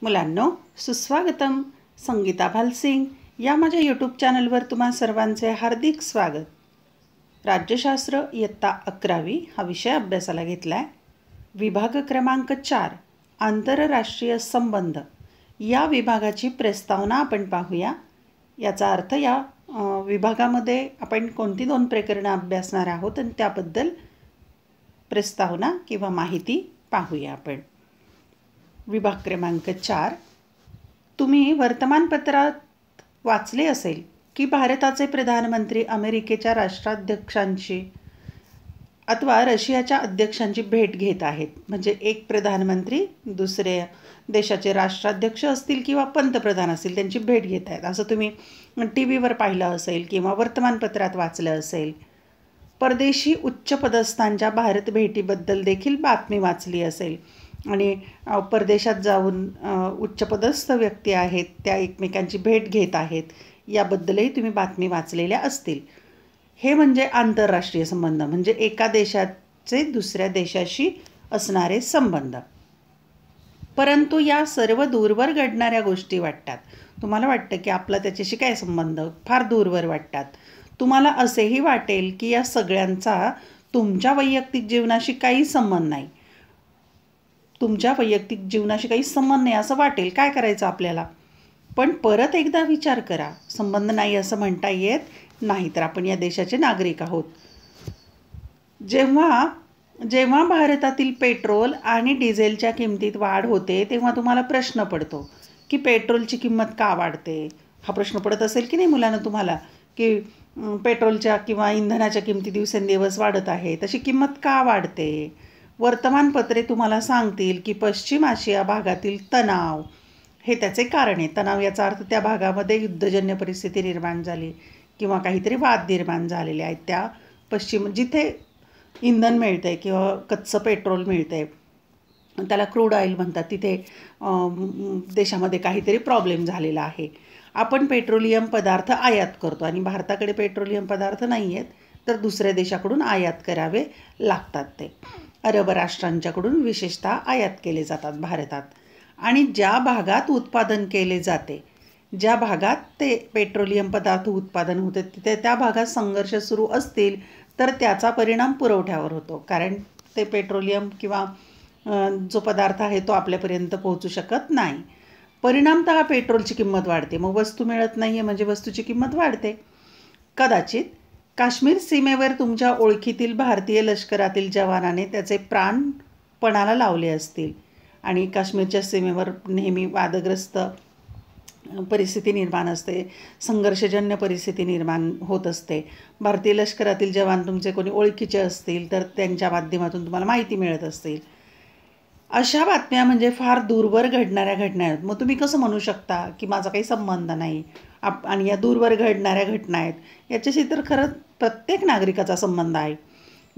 मुलांनो, सुस्वागतम. संगीता भालसिंग या माझ्या यूट्यूब चॅनलवर तुम्हा सर्वांचे हार्दिक स्वागत. राज्यशास्त्र इयत्ता 11वी हा विषय अभ्यासाला घेतला आहे. विभाग क्रमांक 4 आंतरराष्ट्रीय संबंध या विभागाची प्रस्तावना आपण पाहूया. याचा अर्थ या विभागामध्ये आपण कोणती 2 प्रकरणं अभ्यासणार आहोत आणि त्याबद्दल प्रस्तावना किंवा माहिती पाहूया आपण. विभाग क्रमांक 4. तुम्ही वर्तमानपत्रात वाचले असेल की भारताचे प्रधानमंत्री अमेरिकेच्या राष्ट्राध्यक्षांची अथवा रशियाच्या अध्यक्षांची भेट घेत आहेत. म्हणजे एक प्रधानमंत्री दुसरे देशाचे राष्ट्राध्यक्ष असतील किंवा पंतप्रधान असतील त्यांची भेट घेत आहेत असं तुम्ही टी व्हीवर पाहिलं असेल किंवा वर्तमानपत्रात वाचलं असेल. परदेशी उच्चपदस्थांच्या भारत भेटीबद्दल देखील बातमी वाचली असेल आणि परदेशात जाऊन उच्चपदस्थ व्यक्ती आहेत त्या एकमेकांची भेट घेत आहेत याबद्दलही तुम्ही बातमी वाचलेल्या असतील. हे म्हणजे आंतरराष्ट्रीय संबंध, म्हणजे एका देशाचे दुसऱ्या देशाशी असणारे संबंध. परंतु या सर्व दूरवर घडणाऱ्या गोष्टी वाटतात. तुम्हाला वाटतं की आपला त्याच्याशी काय संबंध, फार दूरवर वाटतात. तुम्हाला असेही वाटेल की या सगळ्यांचा तुमच्या वैयक्तिक जीवनाशी काही संबंध नाही. तुमच्या वैयक्तिक जीवनाशी काही संबंध नाही असं वाटेल. काय करायचं आपल्याला? पण परत एकदा विचार करा, संबंध नाही असं म्हणता येत नाही, तर आपण या देशाचे नागरिक आहोत. जेव्हा जेव्हा भारतातील पेट्रोल आणि डिझेलच्या किमतीत वाढ होते तेव्हा तुम्हाला प्रश्न पडतो की पेट्रोलची किंमत का वाढते. हा प्रश्न पडत असेल की नाही मुलांना तुम्हाला, की पेट्रोलच्या किंवा इंधनाच्या किमती दिवसेंदिवस वाढत आहे, तशी किंमत का वाढते. वर्तमानपत्रे तुम्हाला सांगतील की पश्चिम आशिया भागातील तणाव हे त्याचे कारण आहे. तणाव याचा अर्थ त्या भागामध्ये युद्धजन्य परिस्थिती निर्माण झाली किंवा काहीतरी वाद निर्माण झालेले आहेत. त्या जिथे इंधन मिळतं आहे किंवा कच्चं पेट्रोल मिळतं आहे त्याला क्रूड ऑइल म्हणतात, तिथे देशामध्ये काहीतरी प्रॉब्लेम झालेला आहे. आपण पेट्रोलियम पदार्थ आयात करतो आणि भारताकडे पेट्रोलियम पदार्थ नाही आहेत तर दुसऱ्या देशाकडून आयात करावे लागतात. ते अरब राष्ट्रांच्याकडून विशेषतः आयात केले जातात भारतात. आणि ज्या भागात उत्पादन केले जाते, ज्या भागात ते पेट्रोलियम पदार्थ उत्पादन होते तिथे त्या भागात संघर्ष सुरू असतील तर त्याचा परिणाम पुरवठ्यावर होतो. कारण ते पेट्रोलियम किंवा जो पदार्थ आहे तो आपल्यापर्यंत पोहोचू शकत नाही. परिणामतः पेट्रोलची किंमत वाढते. मग वस्तू मिळत नाही आहे म्हणजे वस्तूची किंमत वाढते. कदाचित काश्मीर सीमेवर तुमच्या ओळखीतील भारतीय लष्करातील जवानाने त्याचे प्राण पणाला लावले असतील आणि काश्मीरच्या सीमेवर नेहमी वादग्रस्त परिस्थिती निर्माण असते, संघर्षजन्य परिस्थिती निर्माण होत असते. भारतीय लष्करातील जवान तुमचे कोणी ओळखीचे असतील तर त्यांच्या माध्यमातून तुम्हाला माहिती मिळत असतील. अशा बातम्या म्हणजे फार दूरवर घडणाऱ्या घटना आहेत. मग तुम्ही कसं म्हणू शकता की माझा काही संबंध नाही आणि या दूरवर घडणाऱ्या घटना आहेत याच्याशी तर खरंच प्रत्येक नागरिकाचा संबंध आहे.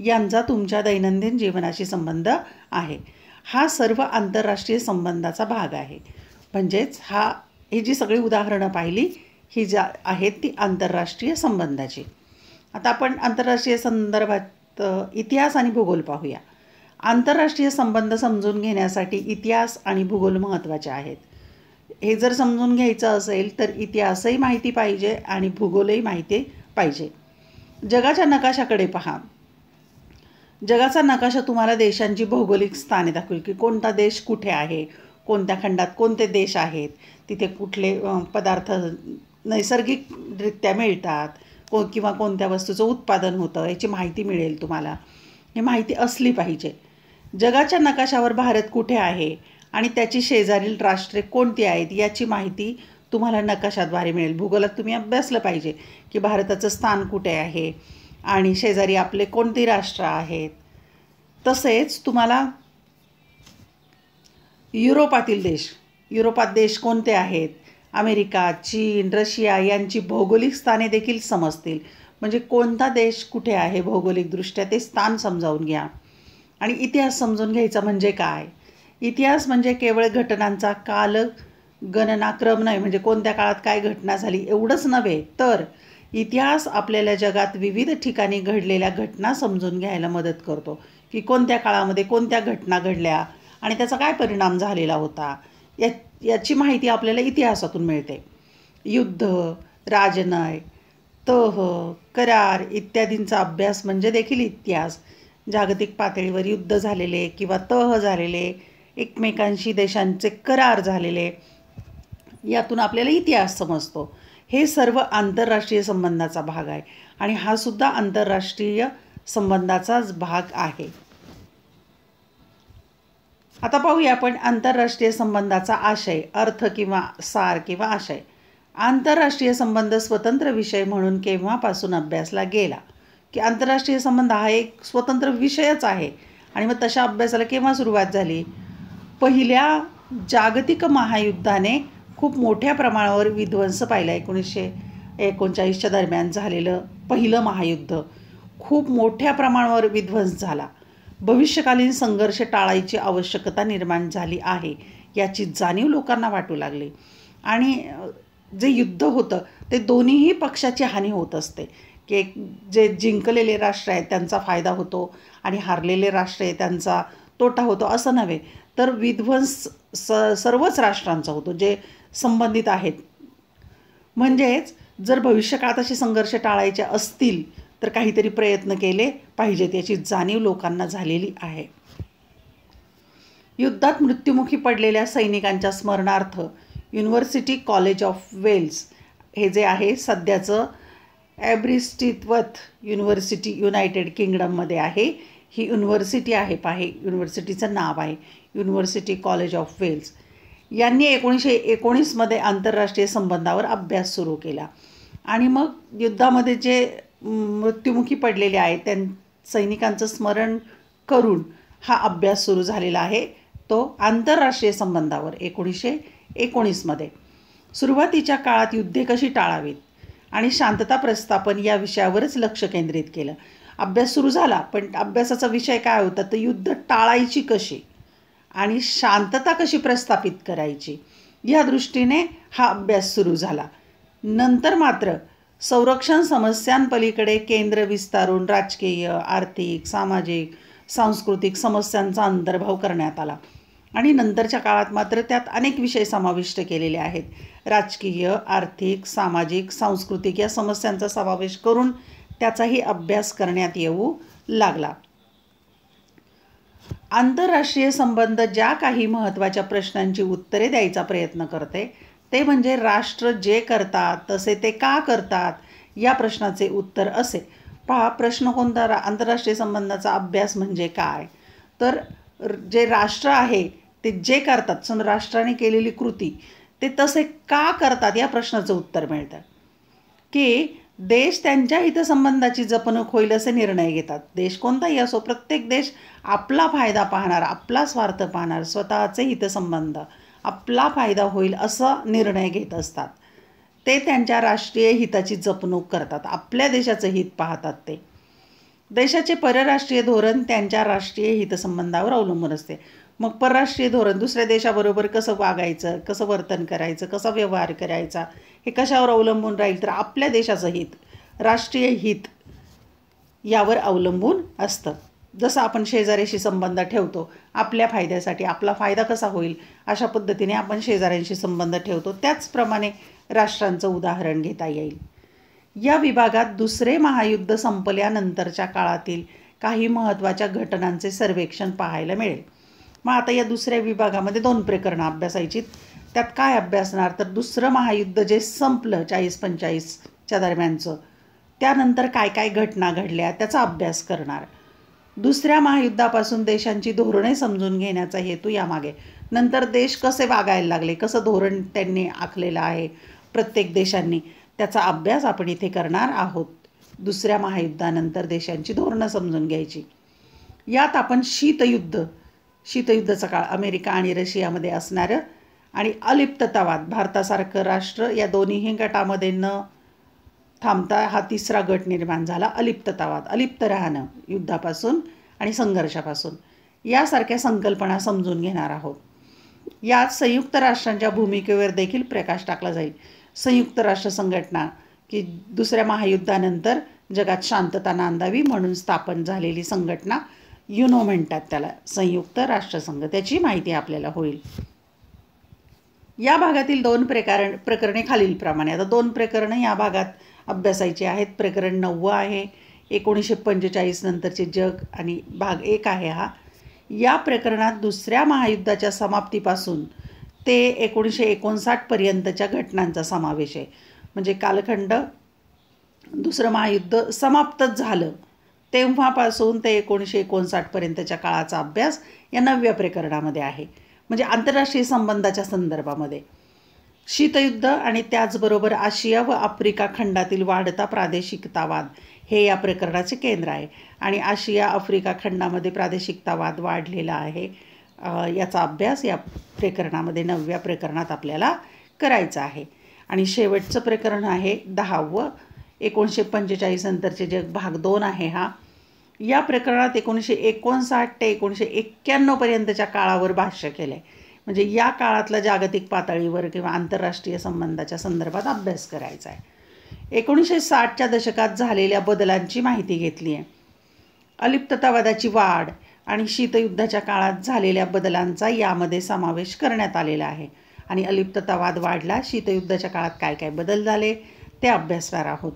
यांचा तुमच्या दैनंदिन जीवनाशी संबंध आहे. हा सर्व आंतरराष्ट्रीय संबंधाचा भाग आहे. म्हणजेच ही जी सगळी उदाहरणं पाहिली ही ज्या आहेत ती आंतरराष्ट्रीय संबंधाची. आता आपण आंतरराष्ट्रीय संदर्भात इतिहास आणि भूगोल पाहूया. आंतरराष्ट्रीय संबंध समजून घेण्यासाठी इतिहास आणि भूगोल महत्त्वाचे आहेत. हे जर समजून घ्यायचं असेल तर इतिहासही माहिती पाहिजे आणि भूगोलही माहिती पाहिजे. जगाच्या नकाशाकडे पहा. जगाचा नकाशा तुम्हाला देशांची भौगोलिक स्थाने दाखवेल की कोणता देश कुठे आहे, कोणत्या खंडात कोणते देश आहेत, तिथे कुठले पदार्थ नैसर्गिकरित्या मिळतात किंवा कोणत्या वस्तूचं उत्पादन होतं याची माहिती मिळेल तुम्हाला. ही माहिती असली पाहिजे. जगाच्या नकाशावर भारत कुठे आहे आणि त्याची शेजारील राष्ट्रे कोणती आहेत याची माहिती तुम्हाला नकाशाद्वारे मिळेल. भूगोलात तुम्ही अभ्यासलं पाहिजे की भारताचं स्थान कुठे आहे आणि शेजारी आपले कोणती राष्ट्र आहेत. तसेच तुम्हाला युरोपात देश कोणते आहेत, अमेरिका, चीन, रशिया यांची भौगोलिक स्थाने देखील समजतील. म्हणजे कोणता देश कुठे आहे भौगोलिकदृष्ट्या ते स्थान समजावून घ्या. आणि इतिहास समजून घ्यायचा म्हणजे काय? इतिहास म्हणजे केवळ घटनांचा गणनाक्रम नाही, म्हणजे कोणत्या काळात काय घटना झाली एवढंच नव्हे, तर इतिहास आपल्याला जगात विविध ठिकाणी घडलेल्या घटना समजून घ्यायला मदत करतो की कोणत्या काळामध्ये कोणत्या घटना घडल्या आणि त्याचा काय परिणाम झालेला होता या याची माहिती आपल्याला इतिहासातून मिळते. युद्ध, राजनय, तह, करार इत्यादींचा अभ्यास म्हणजे देखील इतिहास. जागतिक पातळीवर युद्ध झालेले किंवा तह झालेले, एकमेकांशी देशांचे करार झालेले, यातून आपल्याला इतिहास समजतो. हे सर्व आंतरराष्ट्रीय संबंधाचा भाग आहे आणि हा सुद्धा आंतरराष्ट्रीय संबंधाचाच भाग आहे. आता पाहूया आपण आंतरराष्ट्रीय संबंधाचा आशय, अर्थ किंवा सार किंवा आशय. आंतरराष्ट्रीय संबंध स्वतंत्र विषय म्हणून केव्हापासून अभ्यासला गेला, की आंतरराष्ट्रीय संबंध हा एक स्वतंत्र विषयच आहे. आणि मग तशा अभ्यासाला केव्हा सुरुवात झाली? पहिल्या जागतिक महायुद्धाने खूप मोठ्या प्रमाणावर विध्वंस पाहिला. 1939च्या दरम्यान झालेलं पहिलं महायुद्ध खूप मोठ्या प्रमाणावर विध्वंस झाला. भविष्यकालीन संघर्ष टाळायची आवश्यकता निर्माण झाली आहे याची जाणीव लोकांना वाटू लागली. आणि जे युद्ध होतं ते दोन्हीही पक्षाची हानी होत असते, की जे जिंकलेले राष्ट्र आहेत त्यांचा फायदा होतो आणि हारलेले राष्ट्र आहे त्यांचा तोटा होतो असं नव्हे, तर विध्वंस सर्वच राष्ट्रांचा होतो जे संबंधित आहेत. म्हणजेच जर भविष्यकाळात असे संघर्ष टाळायचे असतील तर काहीतरी प्रयत्न केले पाहिजेत याची जाणीव लोकांना झालेली आहे. युद्धात मृत्युमुखी पडलेल्या सैनिकांच्या स्मरणार्थ युनिव्हर्सिटी कॉलेज ऑफ वेल्स हे जे आहे सध्याचं ॲब्रिस्टिथवर्थ युनिव्हर्सिटी युनायटेड किंगडममध्ये आहे. ही युनिव्हर्सिटी आहे, युनिव्हर्सिटीचं नाव आहे युनिव्हर्सिटी कॉलेज ऑफ वेल्स. यांनी 1919मध्ये आंतरराष्ट्रीय संबंधावर अभ्यास सुरू केला आणि मग युद्धामध्ये जे मृत्युमुखी पडलेले आहेत त्या सैनिकांचं स्मरण करून हा अभ्यास सुरू झालेला आहे, तो आंतरराष्ट्रीय संबंधावर 1919मध्ये. सुरुवातीच्या काळात युद्धे कशी टाळावीत आणि शांतता प्रस्थापन या विषयावरच लक्ष केंद्रित केलं. अभ्यास सुरू झाला, पण अभ्यासाचा विषय काय होता तर युद्ध टाळायची कशी आणि शांतता कशी प्रस्थापित करायची या दृष्टीने हा अभ्यास सुरू झाला. नंतर मात्र संरक्षण समस्यांपलीकडे केंद्र विस्तारून राजकीय, आर्थिक, सामाजिक, सांस्कृतिक समस्यांचा अंतर्भाव करण्यात आला आणि नंतरच्या काळात मात्र त्यात अनेक विषय समाविष्ट केलेले आहेत. राजकीय, आर्थिक, सामाजिक, सांस्कृतिक या समस्यांचा समावेश करून त्याचाही अभ्यास करण्यात येऊ लागला. आंतरराष्ट्रीय संबंध ज्या काही महत्त्वाच्या प्रश्नांची उत्तरे द्यायचा प्रयत्न करते ते म्हणजे राष्ट्र जे करतात तसे ते का करतात या प्रश्नाचे उत्तर असे. पहा, प्रश्न कोणता? आंतरराष्ट्रीय संबंधाचा अभ्यास म्हणजे काय, तर जे राष्ट्र आहे ते जे करतात, राष्ट्राने केलेली कृती ते तसे का करतात या प्रश्नाचं उत्तर मिळतं. की देश त्यांच्या हितसंबंधाची जपणूक होईल असे निर्णय घेतात. देश कोणताही असो, प्रत्येक देश आपला फायदा पाहणार, आपला स्वार्थ पाहणार, स्वतःचे हितसंबंध, आपला फायदा होईल असा निर्णय घेत असतात. ते त्यांच्या राष्ट्रीय हिताची जपणूक करतात, आपल्या देशाचं हित पाहतात. ते देशाचे परराष्ट्रीय धोरण त्यांच्या राष्ट्रीय हितसंबंधावर अवलंबून असते. मग परराष्ट्रीय धोरण दुसऱ्या देशाबरोबर कसं वागायचं, कसं वर्तन करायचं, कसा व्यवहार करायचा हे कशावर अवलंबून राहील तर आपल्या देशाचं हित, राष्ट्रीय हित यावर अवलंबून असतं. जसं आपण शेजाऱ्याशी संबंध ठेवतो आपल्या फायद्यासाठी, आपला फायदा कसा होईल अशा पद्धतीने आपण शेजाऱ्यांशी संबंध ठेवतो, त्याचप्रमाणे राष्ट्रांचं उदाहरण घेता येईल. या विभागात दुसरे महायुद्ध संपल्यानंतरच्या काळातील काही महत्त्वाच्या घटनांचे सर्वेक्षण पाहायला मिळेल. मग आता या दुसऱ्या विभागामध्ये 2 प्रकरणं अभ्यासायची. त्यात काय अभ्यासणार तर दुसरं महायुद्ध जे संपलं 40-45च्या दरम्यानचं, त्यानंतर काय काय घटना घडल्या त्याचा अभ्यास करणार. दुसऱ्या महायुद्धापासून देशांची धोरणे समजून घेण्याचा हेतू यामागे. नंतर देश कसे वागायला लागले, कसं धोरण त्यांनी आखलेलं आहे प्रत्येक देशांनी, त्याचा अभ्यास आपण इथे करणार आहोत. दुसऱ्या महायुद्धानंतर देशांची धोरणं समजून घ्यायची. यात आपण शीतयुद्धाचा काळ, अमेरिका आणि रशियामध्ये असणारं आणि अलिप्ततावाद, भारतासारखं राष्ट्र या दोन्हीही गटामध्ये न थांबता हा तिसरा गट निर्माण झाला, अलिप्ततावाद, अलिप्त राहणं युद्धापासून आणि संघर्षापासून, यासारख्या संकल्पना समजून घेणार आहोत. यात संयुक्त राष्ट्रांच्या भूमिकेवर देखील प्रकाश टाकला जाईल. संयुक्त राष्ट्र संघटना की दुसऱ्या महायुद्धानंतर जगात शांतता नांदावी म्हणून स्थापन झालेली संघटना, युनो म्हणतात त्याला, संयुक्त राष्ट्रसंघ, त्याची माहिती आपल्याला होईल. या भागातील 2 प्रकरणे खालीलप्रमाणे. आता 2 प्रकरणं या भागात अभ्यासायची आहेत. प्रकरण 9 आहे 1945 नंतरचे जग आणि भाग 1 आहे हा. या प्रकरणात दुसऱ्या महायुद्धाच्या समाप्तीपासून ते 1959 पर्यंतच्या घटनांचा समावेश आहे. म्हणजे कालखंड दुसरं महायुद्ध समाप्तच झालं तेव्हापासून ते 1959 पर्यंतच्या काळाचा अभ्यास या 9व्या प्रकरणामध्ये आहे. म्हणजे आंतरराष्ट्रीय संबंधाच्या संदर्भामध्ये शीतयुद्ध आणि त्याचबरोबर आशिया व आफ्रिका खंडातील वाढता प्रादेशिकतावाद हे या प्रकरणाचे केंद्र आहे. आणि आशिया आफ्रिका खंडामध्ये प्रादेशिकतावाद वाढलेला आहे याचा अभ्यास या प्रकरणामध्ये 9व्या प्रकरणात आपल्याला करायचा आहे. आणि शेवटचं प्रकरण आहे 10वं 1945 नंतरचे जग भाग 2 आहे हा. या प्रकरणात 1959 ते 1991 पर्यंतच्या काळावर भाष्य केलं आहे. म्हणजे या काळातला जागतिक पातळीवर किंवा आंतरराष्ट्रीय संबंधाच्या संदर्भात अभ्यास करायचा आहे. 1960च्या दशकात झालेल्या बदलांची माहिती घेतली आहे. अलिप्ततावादाची वाढ आणि शीतयुद्धाच्या काळात झालेल्या बदलांचा यामध्ये समावेश करण्यात आलेला आहे. आणि अलिप्ततावाद वाढला, शीतयुद्धाच्या काळात काय काय बदल झाले ते अभ्यासणार आहोत.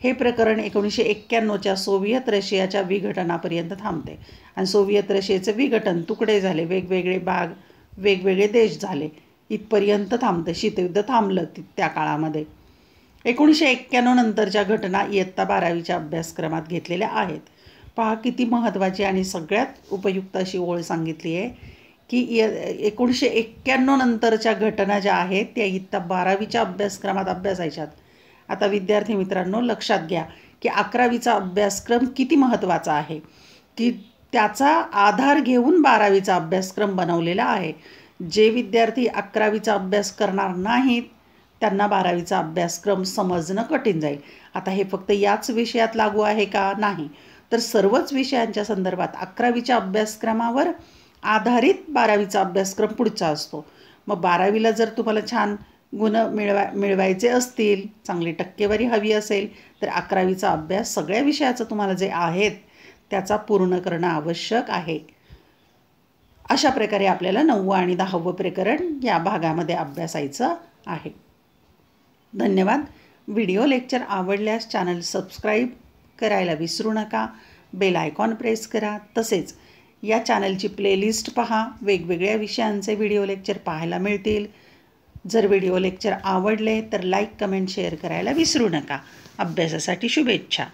हे प्रकरण 1991च्या सोव्हिएत रशियाच्या विघटनापर्यंत थांबते. आणि सोव्हिएत रशियाचं विघटन, तुकडे झाले, वेगवेगळे भाग, वेगवेगळे देश झाले, इथपर्यंत थांबतं. शीतयुद्ध थांबलं त्या काळामध्ये. 1991 नंतरच्या घटना इयत्ता 12वीच्या अभ्यासक्रमात घेतलेल्या आहेत. पहा किती महत्त्वाची आणि सगळ्यात उपयुक्त अशी ओळ सांगितली आहे की 1991 नंतरच्या घटना ज्या आहेत त्या इयत्ता 12वीच्या अभ्यासक्रमात अभ्यासायच्यात. आता विद्यार्थी मित्रांनो लक्षात घ्या की 11वीचा अभ्यासक्रम किती महत्त्वाचा आहे की त्याचा आधार घेऊन 12वीचा अभ्यासक्रम बनवलेला आहे. जे विद्यार्थी 11वीचा अभ्यास करणार नाहीत त्यांना 12वीचा अभ्यासक्रम समजणं कठीण जाईल. आता हे फक्त याच विषयात लागू आहे का? नाही, तर सर्वच विषयांच्या संदर्भात 11वीच्या अभ्यासक्रमावर आधारित 12वीचा अभ्यासक्रम पुढचा असतो. मग 12वीला जर तुम्हाला छान गुण मिळवायचे असतील, चांगली टक्केवारी हवी असेल तर 11वीचा अभ्यास सगळ्या विषयाचं तुम्हाला जे आहेत त्याचा पूर्ण करणं आवश्यक आहे. अशा प्रकारे आपल्याला 9वं आणि 10वं प्रकरण या भागामध्ये अभ्यासायचं आहे. धन्यवाद. व्हिडिओ लेक्चर आवडल्यास चॅनल सबस्क्राईब करायला विसरू नका. बेल आयकॉन प्रेस करा. तसेच या चॅनलची प्लेलिस्ट पहा. वेगवेगळ्या विषयांचे व्हिडिओ लेक्चर पाहायला मिळतील. जर व्हिडिओ लेक्चर आवडले तर लाईक, कमेंट, शेअर करायला विसरू नका. अभ्यासासाठी शुभेच्छा.